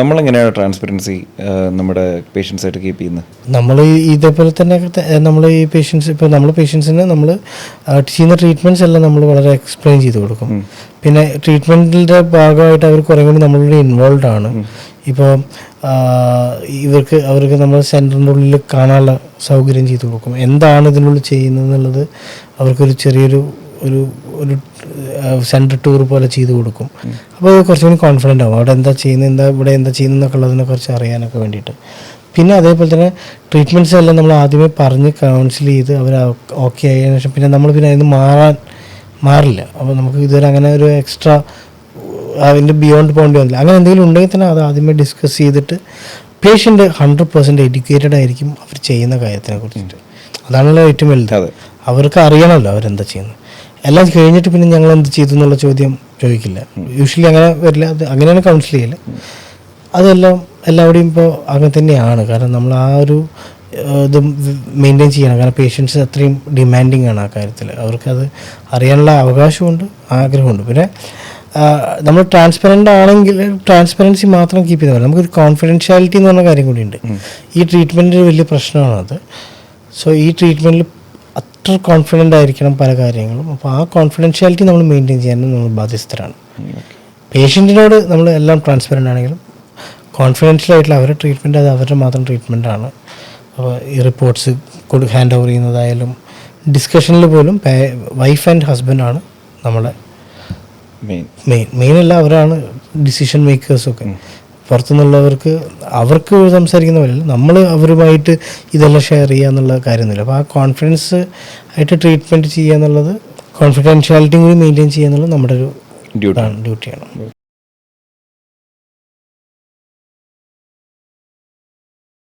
നമ്മളെങ്ങനെയാണ് transparency നമ്മുടെ പേഷ്യൻസായിട്ട് keep ചെയ്യുന്നത്? നമ്മൾ ഇതേപോലെ തന്നെ നമ്മൾ ഈ പേഷ്യൻസ് ഇപ്പോൾ നമ്മൾ പേഷ്യൻസിന് നമ്മൾ ചെയ്യുന്ന ട്രീറ്റ്മെൻറ്റ്സ് എല്ലാം നമ്മൾ വളരെ എക്സ്പ്ലെയിൻ ചെയ്ത് കൊടുക്കും. പിന്നെ ട്രീറ്റ്മെൻറ്റിൻ്റെ ഭാഗമായിട്ട് അവർ കുറേ കൂടി നമ്മളുടെ ഇൻവോൾവ് ആണ്. ഇപ്പോൾ അവർക്ക് നമ്മൾ സെൻറ്ററിൻ്റെ ഉള്ളിൽ കാണാനുള്ള സൗകര്യം ചെയ്ത് കൊടുക്കും. എന്താണ് ഇതിനുള്ളിൽ ചെയ്യുന്നത് എന്നുള്ളത് അവർക്കൊരു ചെറിയൊരു ഒരു സെൻറ്റർ ടൂർ പോലെ ചെയ്ത് കൊടുക്കും. അപ്പോൾ കുറച്ചും കൂടി കോൺഫിഡൻ്റ് ആവും അവിടെ എന്താ ചെയ്യുന്നത്, ഇവിടെ എന്താ ചെയ്യുന്നതെന്നൊക്കെ ഉള്ളതിനെ കുറിച്ച് അറിയാനൊക്കെ വേണ്ടിയിട്ട്. പിന്നെ അതേപോലെ തന്നെ ട്രീറ്റ്മെൻറ്റ്സ് എല്ലാം നമ്മൾ ആദ്യമേ പറഞ്ഞ് കൗൺസിൽ ചെയ്ത് അവർ ഓക്കെ ആയതിനു ശേഷം പിന്നെ നമ്മൾ പിന്നെ അതിന് മാറില്ല. അപ്പോൾ നമുക്ക് ഇതുവരെ അങ്ങനെ ഒരു എക്സ്ട്രാ അതിൻ്റെ ബിയോണ്ട് പോകേണ്ടി വന്നില്ല. അങ്ങനെ എന്തെങ്കിലും ഉണ്ടെങ്കിൽ തന്നെ അത് ആദ്യമേ ഡിസ്കസ് ചെയ്തിട്ട് പേഷ്യൻ്റ് 100% എഡ്യൂക്കേറ്റഡ് ആയിരിക്കും അവർ ചെയ്യുന്ന കാര്യത്തിനെ കുറിച്ചിട്ട്. അതാണല്ലോ ഏറ്റവും വലുത്. അവർക്ക് അറിയണമല്ലോ അവരെന്താ ചെയ്യുന്നത്. എല്ലാം കഴിഞ്ഞിട്ട് പിന്നെ ഞങ്ങൾ എന്ത് ചെയ്തു എന്നുള്ള ചോദ്യം ചോദിക്കില്ല. യൂഷ്വലി അങ്ങനെ വരില്ല. അത് അങ്ങനെയാണ് കൗൺസിൽ ചെയ്യൽ. അതെല്ലാം എല്ലാവരുടെയും ഇപ്പോൾ അങ്ങനെ തന്നെയാണ്. കാരണം നമ്മൾ ആ ഒരു ഇത് മെയിൻറ്റെയിൻ ചെയ്യണം. കാരണം പേഷ്യൻസ് അത്രയും ഡിമാൻഡിങ് ആണ് ആ കാര്യത്തിൽ. അവർക്കത് അറിയാനുള്ള അവകാശമുണ്ട്, ആഗ്രഹമുണ്ട്. പിന്നെ നമ്മൾ ട്രാൻസ്പെറൻ്റ് ആണെങ്കിൽ ട്രാൻസ്പെറൻസി മാത്രം കീപ്പ് ചെയ്താൽ മതി. നമുക്കൊരു കോൺഫിഡൻഷ്യാലിറ്റി എന്ന് പറഞ്ഞ കാര്യം കൂടിയുണ്ട്. ഈ ട്രീറ്റ്മെൻറ്റിന് വലിയ പ്രശ്നമാണത്. സോ ഈ ട്രീറ്റ്മെൻറ്റിൽ അത്ര കോൺഫിഡൻ്റ് ആയിരിക്കണം പല കാര്യങ്ങളും. അപ്പോൾ ആ കോൺഫിഡൻഷ്യാലിറ്റി നമ്മൾ മെയിൻറ്റെയിൻ ചെയ്യാനും നമ്മൾ ബാധ്യസ്ഥരാണ്. പേഷ്യൻറ്റിനോട് നമ്മൾ എല്ലാം ട്രാൻസ്പെറൻ്റ് ആണെങ്കിലും കോൺഫിഡൻഷ്യലായിട്ടുള്ള അവരുടെ ട്രീറ്റ്മെൻറ്റ് അത് അവരുടെ മാത്രം ട്രീറ്റ്മെൻറ്റാണ്. അപ്പോൾ ഈ റിപ്പോർട്ട്സ് ഹാൻഡ് ഓവർ ചെയ്യുന്നതായാലും ഡിസ്കഷനിൽ പോലും വൈഫ് ആൻഡ് ഹസ്ബൻഡാണ് നമ്മളെ മെയിനല്ല, അവരാണ് ഡിസിഷൻ മേക്കേഴ്സൊക്കെ. പുറത്തുനിന്നുള്ളവർക്ക് അവർക്ക് സംസാരിക്കുന്ന പോലെയല്ല, നമ്മൾ അവരുമായിട്ട് ഇതെല്ലാം ഷെയർ ചെയ്യുക എന്നുള്ള കാര്യമൊന്നുമില്ല. അപ്പോൾ ആ കോൺഫിഡൻസ് ആയിട്ട് ട്രീറ്റ്മെൻറ്റ് ചെയ്യുക എന്നുള്ളത്, കോൺഫിഡൻഷ്യാലിറ്റിയും കൂടി മെയിൻറ്റെയിൻ ചെയ്യുക എന്നുള്ളത് നമ്മുടെ ഒരു ഡ്യൂട്ടിയാണ്.